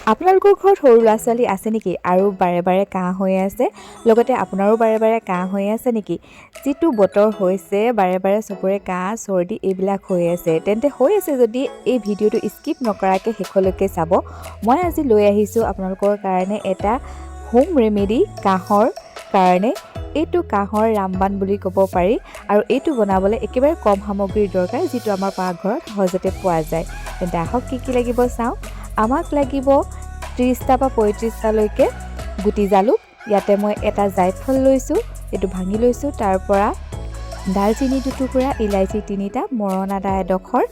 আপোনালোকৰ ঘৰত সৰু ল'ৰা ছোৱালী আছে নেকি আৰু বাৰে বাৰে কাহ হৈ আছে, লগতে আপোনাৰো বাৰে বাৰে কাহ হৈ আছে নেকি? যিটো বতৰ হৈছে বাৰে বাৰে চবৰে কাহ চৰ্দি এইবিলাক হৈ আছে, তেন্তে হৈ আছে যদি এই ভিডিঅ'টো স্কিপ নকৰাকৈ শেষলৈকে চাব। মই আজি লৈ আহিছোঁ আপোনালোকৰ কাৰণে এটা হোম ৰেমেডি কাহৰ কাৰণে। এইটো কাহৰ ৰামবান বুলি ক'ব পাৰি আৰু এইটো বনাবলৈ একেবাৰে কম সামগ্ৰীৰ দৰকাৰ, যিটো আমাৰ পাকঘৰত সহজতে পোৱা যায়। তেন্তে আহক কি কি লাগিব চাওঁ। আমাক লাগিব 30টা বা 35টালৈকে গুটি জালুক। ইয়াতে মই এটা জায়ফল লৈছোঁ, এইটো ভাঙি লৈছোঁ। তাৰ পৰা দালচিনি 2 টুকুৰা, ইলাইচি 3টা, মৰণ আদা এডোখৰ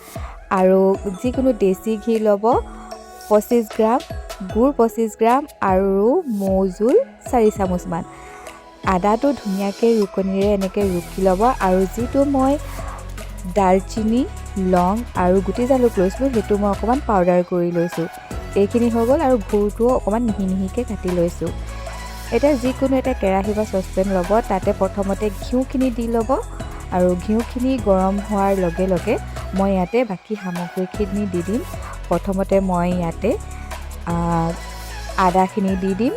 আৰু যিকোনো দেশী ঘি ল'ব 25 গ্ৰাম, গুড় 25 গ্ৰাম আৰু মৌজোল 4 চামুচমান। আদাটো ধুনীয়াকৈ ৰুকনিৰে এনেকৈ ৰুকি ল'ব আৰু যিটো মই দালচিনি, লং আৰু গুটি জালুক লৈছিলোঁ সেইটো মই অকণমান পাউডাৰ কৰি লৈছোঁ। এইখিনি হৈ গ'ল আৰু গুড়টোও অকণমান মিহি মিহিকৈ কাটি লৈছোঁ। এতিয়া যিকোনো এটা কেৰাহী বা চচপেন ল'ব, তাতে প্ৰথমতে ঘিউখিনি দি ল'ব আৰু ঘিউখিনি গৰম হোৱাৰ লগে লগে মই ইয়াতে বাকী সামগ্ৰীখিনি দি দিম। প্ৰথমতে মই ইয়াতে আদাখিনি দি দিম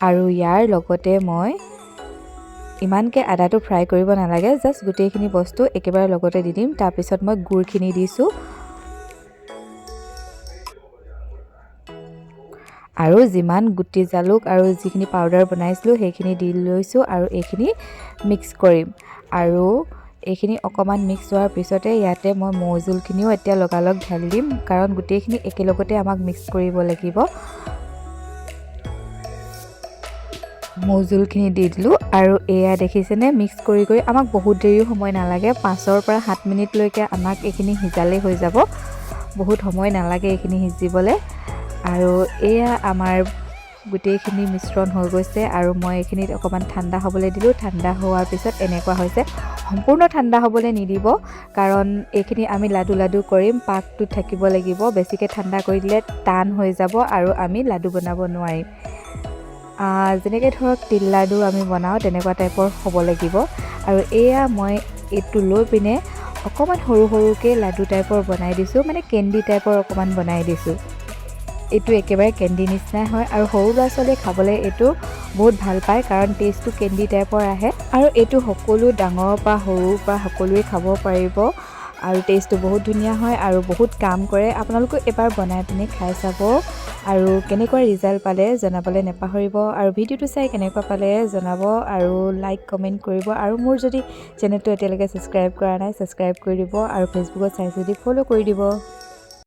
আৰু ইয়াৰ লগতে মই ইমানকৈ আদাটো ফ্ৰাই কৰিব নালাগে, জাষ্ট গোটেইখিনি বস্তু একেবাৰে লগতে দি দিম। তাৰপিছত মই গুড়খিনি দিছোঁ আৰু যিমান গুটি জালুক আৰু যিখিনি পাউডাৰ বনাইছিলোঁ সেইখিনি দি লৈছোঁ আৰু এইখিনি মিক্স কৰিম। আৰু এইখিনি অকণমান মিক্স হোৱাৰ পিছতে ইয়াতে মই মৌজোলখিনিও এতিয়া লগালগ ঢালি দিম, কাৰণ গোটেইখিনি একেলগতে আমাক মিক্স কৰিব লাগিব। মৌজোলখিনি দি দিলোঁ আৰু এয়া দেখিছেনে মিক্স কৰি কৰি আমাক বহুত দেৰিও সময় নালাগে, 5ৰ পৰা 7 মিনিটলৈকে আমাক এইখিনি সিজালেই হৈ যাব। বহুত সময় নালাগে এইখিনি সিজিবলৈ। আৰু এয়া আমাৰ গোটেইখিনি মিশ্ৰণ হৈ গৈছে আৰু মই এইখিনিত অকণমান ঠাণ্ডা হ'বলৈ দিলোঁ। ঠাণ্ডা হোৱাৰ পিছত এনেকুৱা হৈছে। সম্পূৰ্ণ ঠাণ্ডা হ'বলৈ নিদিব, কাৰণ এইখিনি আমি লাডু লাডু কৰিম, পাকটো থাকিব লাগিব। বেছিকৈ ঠাণ্ডা কৰি দিলে টান হৈ যাব আৰু আমি লাডু বনাব নোৱাৰিম। যেনেকৈ ধৰক তিল লাডু আমি বনাওঁ তেনেকুৱা টাইপৰ হ'ব লাগিব। আৰু এয়া মই এইটো লৈ পিনে অকণমান সৰু সৰুকৈ লাডু টাইপৰ বনাই দিছোঁ, মানে কেণ্ডি টাইপৰ অকণমান বনাই দিছোঁ। এইটো একেবাৰে কেণ্ডি নিচিনাই হয় আৰু সৰু ল'ৰা ছোৱালীয়ে খাবলৈ এইটো বহুত ভাল পায়, কাৰণ টেষ্টটো কেণ্ডি টাইপৰ আহে। আৰু এইটো সকলো ডাঙৰৰ পৰা সৰুৰ পৰা সকলোৱে খাব পাৰিব আৰু টেষ্টটো বহুত ধুনীয়া হয় আৰু বহুত কাম কৰে। আপোনালোকে এবাৰ বনাই পিনে খাই চাব আৰু কেনেকুৱা ৰিজাল্ট পালে জনাবলৈ নাপাহৰিব। আৰু ভিডিঅ'টো চাই কেনেকুৱা পালে জনাব আৰু লাইক কমেণ্ট কৰিব। আৰু মোৰ যদি চেনেলটো এতিয়ালৈকে ছাবস্ক্ৰাইব কৰা নাই ছাবস্ক্ৰাইব কৰি দিব আৰু ফেচবুকত চাই যদি ফ'ল' কৰি দিব।